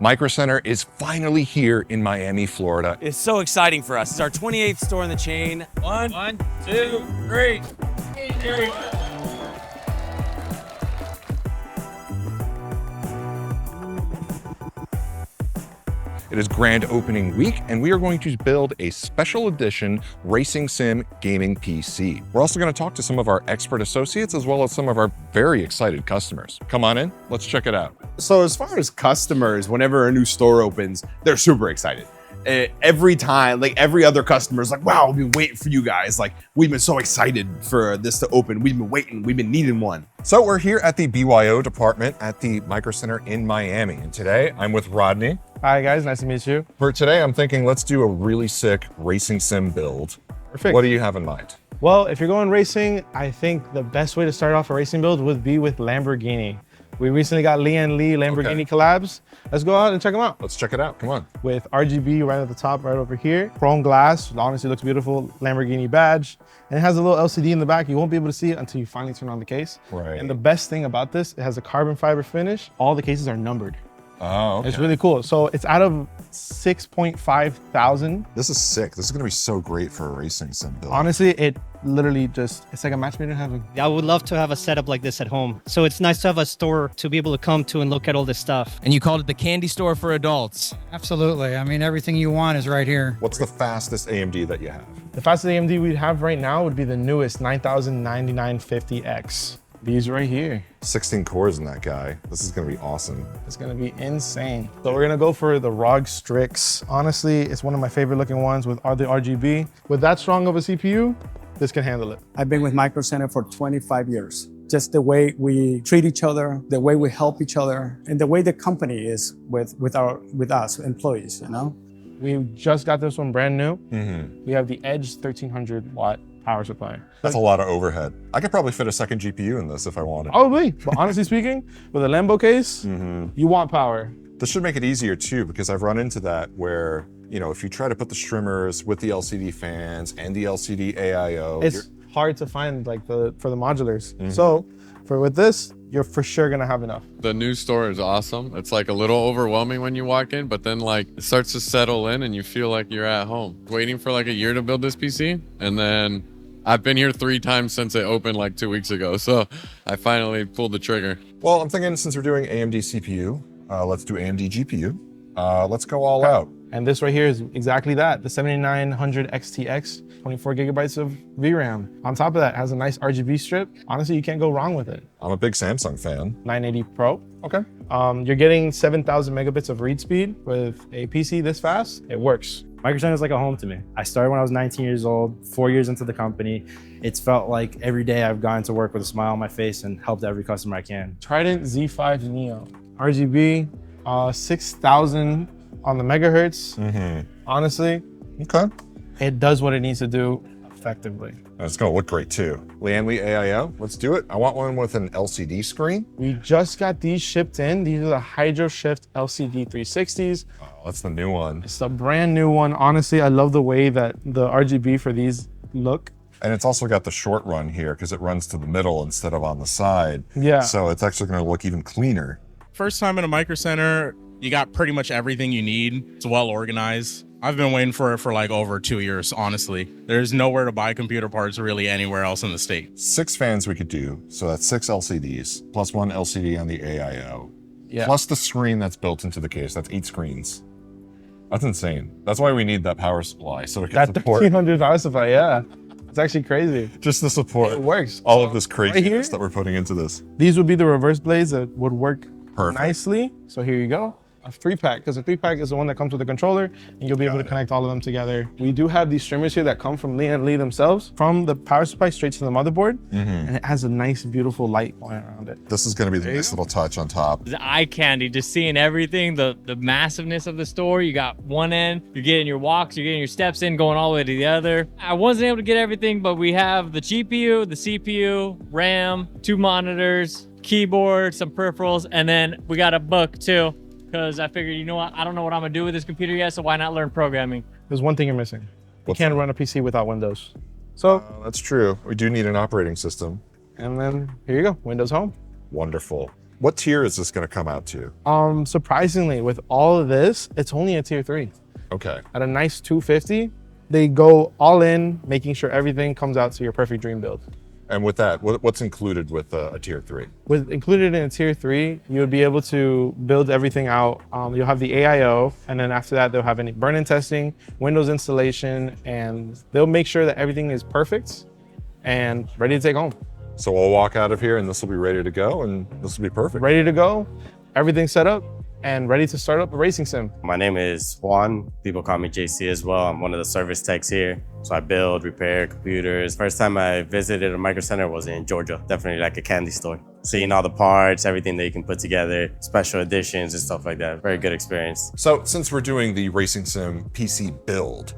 Microcenter is finally here in Miami, Florida. It's so exciting for us. It's our 28th store in the chain. One, two, three. Here we go. It is grand opening week, and we are going to build a special edition racing sim gaming PC. We're also going to talk to some of our expert associates as well as some of our very excited customers. Come on in, let's check it out. So as far as customers, whenever a new store opens, they're super excited. Every time, like every other customer is like, wow, we've been waiting for you guys. Like, we've been so excited for this to open. We've been waiting, we've been needing one. So we're here at the BYO department at the Microcenter in Miami. And today I'm with Rodney. Hi guys, nice to meet you. For today, I'm thinking let's do a really sick racing sim build. Perfect. What do you have in mind? Well, if you're going racing, I think the best way to start off a racing build would be with Lamborghini. We recently got Lian Li Lamborghini collabs. Let's go out and check them out. Let's check it out, come on. With RGB right at the top, right over here. Chrome glass, honestly looks beautiful. Lamborghini badge. And it has a little LCD in the back. You won't be able to see it until you finally turn on the case. Right. And the best thing about this, it has a carbon fiber finish. All the cases are numbered. Oh, okay. It's really cool. So it's out of 6.5 thousand. This is sick. This is gonna be so great for a racing sim build. Honestly, it literally just, it's like a match made in heaven. I would love to have a setup like this at home. So it's nice to have a store to be able to come to and look at all this stuff. And you called it the candy store for adults. Absolutely. I mean, everything you want is right here. What's the fastest AMD that you have? The fastest AMD we have right now would be the newest 9950X. These right here. 16 cores in that guy. This is gonna be awesome. It's gonna be insane. So we're gonna go for the ROG Strix. Honestly, it's one of my favorite looking ones with all the RGB. With that strong of a CPU, this can handle it. I've been with Microcenter for 25 years. Just the way we treat each other, the way we help each other, and the way the company is with us employees, you know? We just got this one brand new. We have the Edge 1300 watt power supply. That's a lot of overhead. I could probably fit a second GPU in this if I wanted. Probably, but honestly speaking, with a Lambo case, you want power. This should make it easier too, because I've run into that where, you know, if you try to put the streamers with the LCD fans and the LCD AIO, It's hard to find like for the modulars. So with this, you're for sure gonna have enough. The new store is awesome. It's like a little overwhelming when you walk in, but then like it starts to settle in and you feel like you're at home. Waiting for like a year to build this PC, and then I've been here 3 times since it opened like 2 weeks ago. So I finally pulled the trigger. well, I'm thinking since we're doing AMD CPU, let's do AMD GPU. Let's go all out. And this right here is exactly that, the 7900 XTX, 24 gigabytes of VRAM. On top of that, it has a nice RGB strip. Honestly, you can't go wrong with it. I'm a big Samsung fan. 980 Pro. Okay. You're getting 7,000 megabits of read speed with a PC this fast. It works. Microcenter is like a home to me. I started when I was 19 years old, 4 years into the company. It's felt like every day I've gone to work with a smile on my face and helped every customer I can. Trident Z5 Neo. RGB, 6,000 on the megahertz. Honestly, Okay. it does what it needs to do effectively. And it's gonna look great too. Lian Li AIO, let's do it. I want one with an LCD screen. We just got these shipped in. These are the HydroShift LCD 360s. Oh, that's the new one. It's a brand new one. Honestly, I love the way that the RGB for these look. And it's also got the short run here because it runs to the middle instead of on the side. Yeah. So it's actually gonna look even cleaner. First time in a Microcenter, you got pretty much everything you need. It's well organized. I've been waiting for it for like over 2 years, honestly. There's nowhere to buy computer parts really anywhere else in the state. 6 fans we could do. So that's 6 LCDs plus 1 LCD on the AIO. Yeah. Plus the screen that's built into the case. That's 8 screens. That's insane. That's why we need that power supply. So it can That support 1300 power supply, yeah. It's actually crazy. just the support. It works. All of this craziness here- that we're putting into this. These would be the reverse blades that would work Perfect. nicely. So here you go. A 3-pack, because a 3-pack is the one that comes with the controller, and you'll be able to connect all of them together. We do have these streamers here that come from Lian Li themselves, from the power supply straight to the motherboard, and it has a nice, beautiful light going around it. This is gonna be the nice little touch on top. The eye candy, just seeing everything, the massiveness of the store. You got one end, you're getting your walks, you're getting your steps in, going all the way to the other. I wasn't able to get everything, but we have the GPU, the CPU, RAM, 2 monitors, keyboard, some peripherals, and then we got a book too. Because I figured, you know what, I don't know what I'm gonna do with this computer yet, so why not learn programming? There's one thing you're missing. You What's can't run a PC without Windows. So, That's true. We do need an operating system. and then here you go, Windows Home. Wonderful. What tier is this going to come out to? Surprisingly, with all of this, it's only a tier 3. Okay. At a nice 250, they go all in, making sure everything comes out to your perfect dream build. And with that, what's included with a tier 3? With included in a tier 3, you would be able to build everything out. You'll have the AIO, and then after that, they'll have any burn-in testing, Windows installation, and they'll make sure that everything is perfect and ready to take home. So we'll walk out of here and this will be ready to go, and this will be perfect. Ready to go, everything set up, and ready to start up a racing sim. My name is Juan. People call me JC as well. I'm one of the service techs here. So I build, repair computers. First time I visited a microcenter was in Georgia. Definitely like a candy store. Seeing all the parts, everything that you can put together, special editions and stuff like that. Very good experience. So since we're doing the Racing Sim PC build,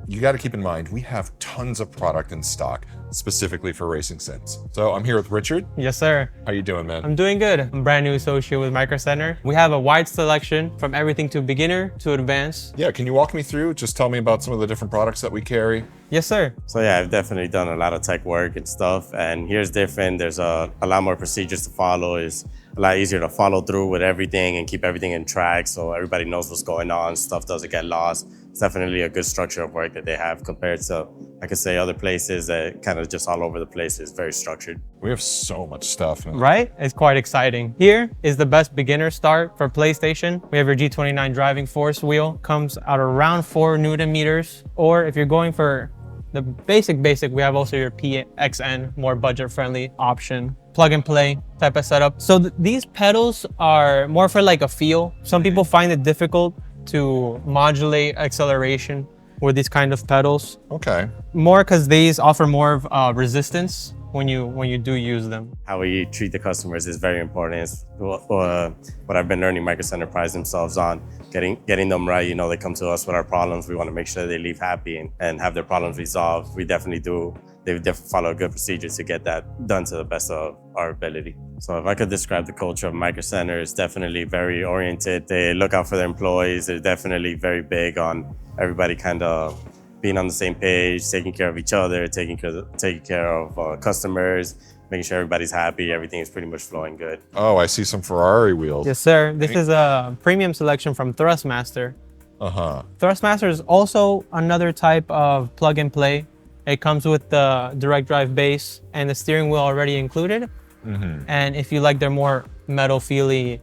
you got to keep in mind, we have tons of product in stock specifically for racing sims. So I'm here with Richard. Yes, sir. How you doing, man? I'm doing good. I'm brand new associate with microcenter. We have a wide selection from everything to beginner to advanced. Yeah, can you walk me through? Just tell me about some of the different products that we carry. Yes, sir. So yeah, I've definitely done a lot of tech work and stuff. And here's different. There's a lot more procedures to follow. It's a lot easier to follow through with everything and keep everything in track so everybody knows what's going on, stuff doesn't get lost. It's definitely a good structure of work that they have compared to, I could say, other places that kind of just all over the place. Is very structured. We have so much stuff. Right? It's quite exciting. Here is the best beginner start for PlayStation. We have your G29 driving force wheel. Comes out around 4 Newton meters. Or if you're going for the basic, we have also your PXN, more budget-friendly option. Plug and play type of setup. So these pedals are more for like a feel. Some people find it difficult to modulate acceleration with these kind of pedals. Okay. More because these offer more of resistance when you do use them. How we treat the customers is very important. It's what I've been learning microcenter prides themselves on. Getting them right. You know, they come to us with our problems. We want to make sure they leave happy and have their problems resolved. We definitely do. They definitely follow a good procedure to get that done to the best of our ability. So if I could describe the culture of microcenter, it's definitely very oriented. They look out for their employees. They're definitely very big on everybody kind of being on the same page, taking care of each other, taking care of customers, making sure everybody's happy. Everything is pretty much flowing good. Oh, I see some Ferrari wheels. Yes, sir. This is a premium selection from Thrustmaster. Uh-huh. Thrustmaster is also another type of plug and play. It comes with the direct drive base and the steering wheel already included. Mm-hmm. And if you like their more metal feely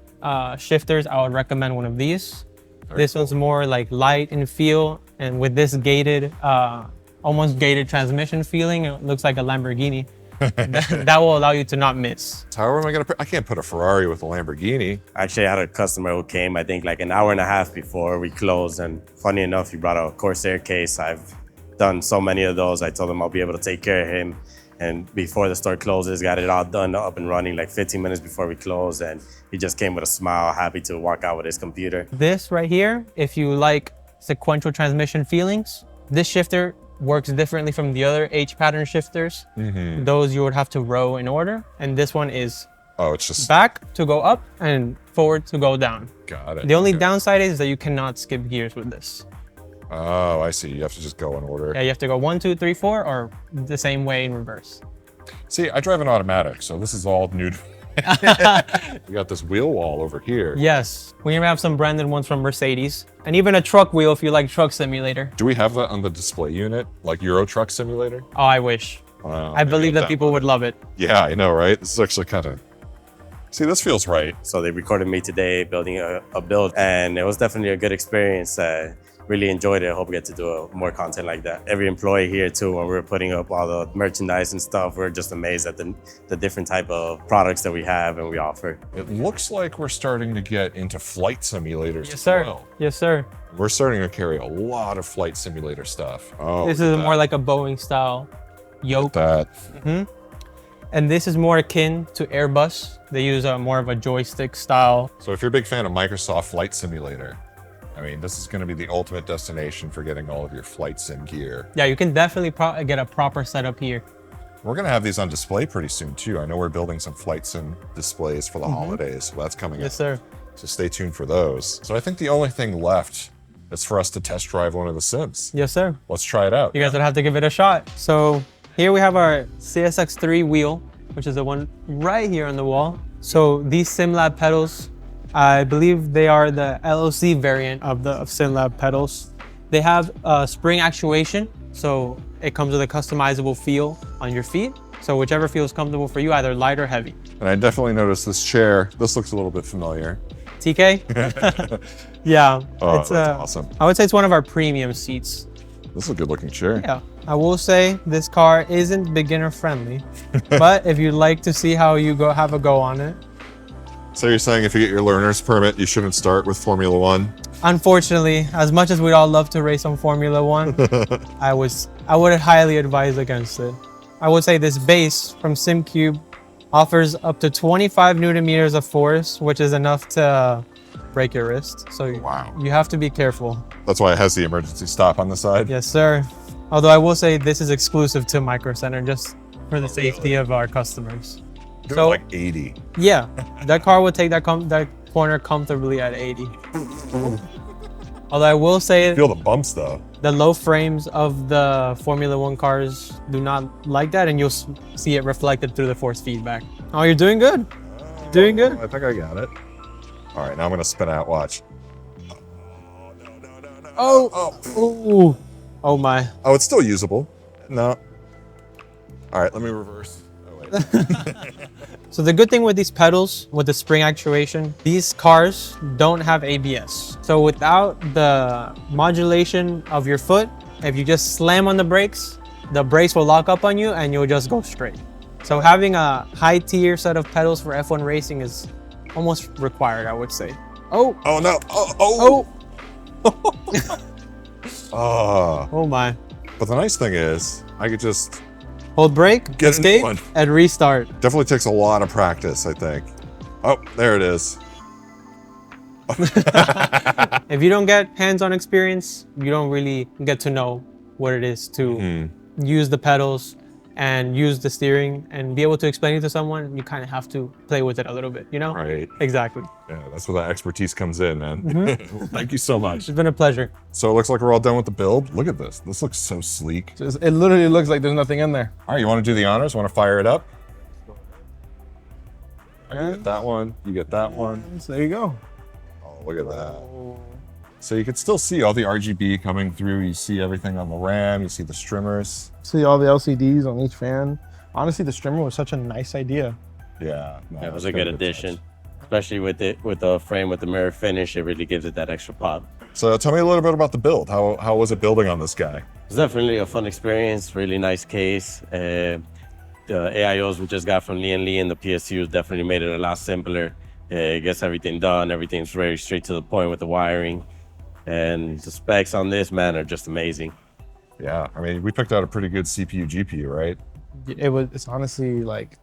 shifters, I would recommend one of these. This one's more like light in feel, and with this gated, almost gated transmission feeling, it looks like a Lamborghini. that will allow you to not miss. How am I gonna I can't put a Ferrari with a Lamborghini. Actually, I had a customer who came, I think like an hour and a half before we closed, and funny enough, he brought a Corsair case. I've done so many of those. I told him I'll be able to take care of him. And before the store closes, got it all done, up and running like 15 minutes before we closed. And he just came with a smile, happy to walk out with his computer. This right here, if you like sequential transmission feelings, this shifter works differently from the other H pattern shifters. Mm-hmm. Those you would have to row in order. And this one is it's just back to go up and forward to go down. Got it. The only downside is that you cannot skip gears with this. Oh, I see. You have to just go in order. Yeah, you have to go 1, 2, 3, 4, or the same way in reverse. See, I drive an automatic, so this is all new. We got this wheel wall over here. Yes, we even have some branded ones from Mercedes, and even a truck wheel if you like Truck Simulator. Do we have that on the display unit, like Euro Truck Simulator? Oh, I wish. I believe that people would love it. Yeah, I know, right? This is actually kind of... See, this feels right. So they recorded me today building a build, and it was definitely a good experience. Really enjoyed it. I hope we get to do more content like that. Every employee here too, when we were putting up all the merchandise and stuff, we're just amazed at the different type of products that we have and we offer. It looks like we're starting to get into flight simulators. Yes, sir. As well. Yes, sir. We're starting to carry a lot of flight simulator stuff. Oh, this is more like a Boeing style yoke. That. Mm-hmm. And this is more akin to Airbus. They use more of a joystick style. So if you're a big fan of Microsoft Flight Simulator, I mean, this is going to be the ultimate destination for getting all of your flight sim gear. Yeah, you can definitely get a proper setup here. We're going to have these on display pretty soon too. I know we're building some flight sim displays for the holidays, so that's coming up. Yes, sir. So stay tuned for those. So I think the only thing left is for us to test drive one of the sims. Yes, sir. Let's try it out. You guys would have to give it a shot. So here we have our CSX3 wheel, which is the one right here on the wall. So these SimLab pedals, I believe they are the LOC variant of the SimLab pedals. They have spring actuation, so it comes with a customizable feel on your feet. So whichever feels comfortable for you, either light or heavy. And I definitely noticed this chair. This looks a little bit familiar. TK? Yeah. Oh, it's that's awesome. I would say it's one of our premium seats. This is a good looking chair. Yeah. I will say this car isn't beginner friendly, but if you'd like to see how you have a go on it. So you're saying if you get your learner's permit, you shouldn't start with Formula One? Unfortunately, as much as we'd all love to race on Formula One, I would highly advise against it. I would say this base from SimCube offers up to 25 Newton meters of force, which is enough to break your wrist. So you have to be careful. That's why it has the emergency stop on the side? Yes, sir. Although I will say this is exclusive to microcenter just for the safety of our customers. So like 80. Yeah, that car would take that corner comfortably at 80. Although I will say, Feel the bumps though. The low frames of the Formula One cars do not like that, and you'll see it reflected through the force feedback. Oh, you're doing good. Doing good. I think I got it. All right, now I'm gonna spin out. Watch. Oh my. Oh, it's still usable. No. All right, let me reverse. Oh wait. So the good thing with these pedals, with the spring actuation, these cars don't have ABS. So without the modulation of your foot, if you just slam on the brakes will lock up on you and you'll just go straight. So having a high tier set of pedals for F1 racing is almost required, I would say. Oh no. Oh my. But the nice thing is, I could just hold brake, get a new escape, one. and restart. Definitely takes a lot of practice, I think. Oh, there it is. If you don't get hands-on experience, you don't really get to know what it is to use the pedals and use the steering and be able to explain it to someone. You kind of have to play with it a little bit, you know? Right. Exactly. Yeah, that's where that expertise comes in, man. Thank you so much. It's been a pleasure. So it looks like we're all done with the build. Look at this. This looks so sleek. It literally looks like there's nothing in there. All right, you want to do the honors? Want to fire it up? You get that one. You get that one. So there you go. Oh, look at that. So you can still see all the RGB coming through. You see everything on the RAM. You see the strimmers. See all the LCDs on each fan. Honestly, the strimmer was such a nice idea. Yeah. Yeah, it was a good addition. Especially with the frame with the mirror finish, it really gives it that extra pop. So tell me a little bit about the build. How was it building on this guy? It's definitely a fun experience, really nice case. The AIOs we just got from Lian Li and the PSUs definitely made it a lot simpler. It gets everything done. Everything's very straight to the point with the wiring. And the specs on this, man, are just amazing. Yeah, I mean, we picked out a pretty good CPU, GPU, right? It's honestly like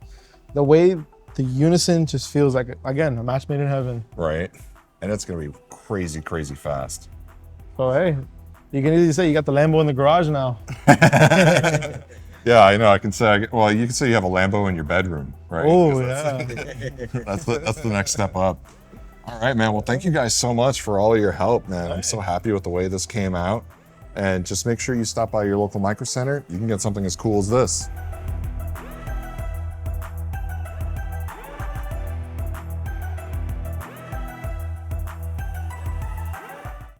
the way the unison just feels like, again, a match made in heaven. Right. And it's going to be crazy, crazy fast. So, hey, you can easily say you got the Lambo in the garage now. Yeah, I know. I can say, well, you can say you have a Lambo in your bedroom, right? Oh, That's the next step up. All right, man. Well, thank you guys so much for all of your help, man. I'm so happy with the way this came out. And just make sure you stop by your local micro center. You can get something as cool as this.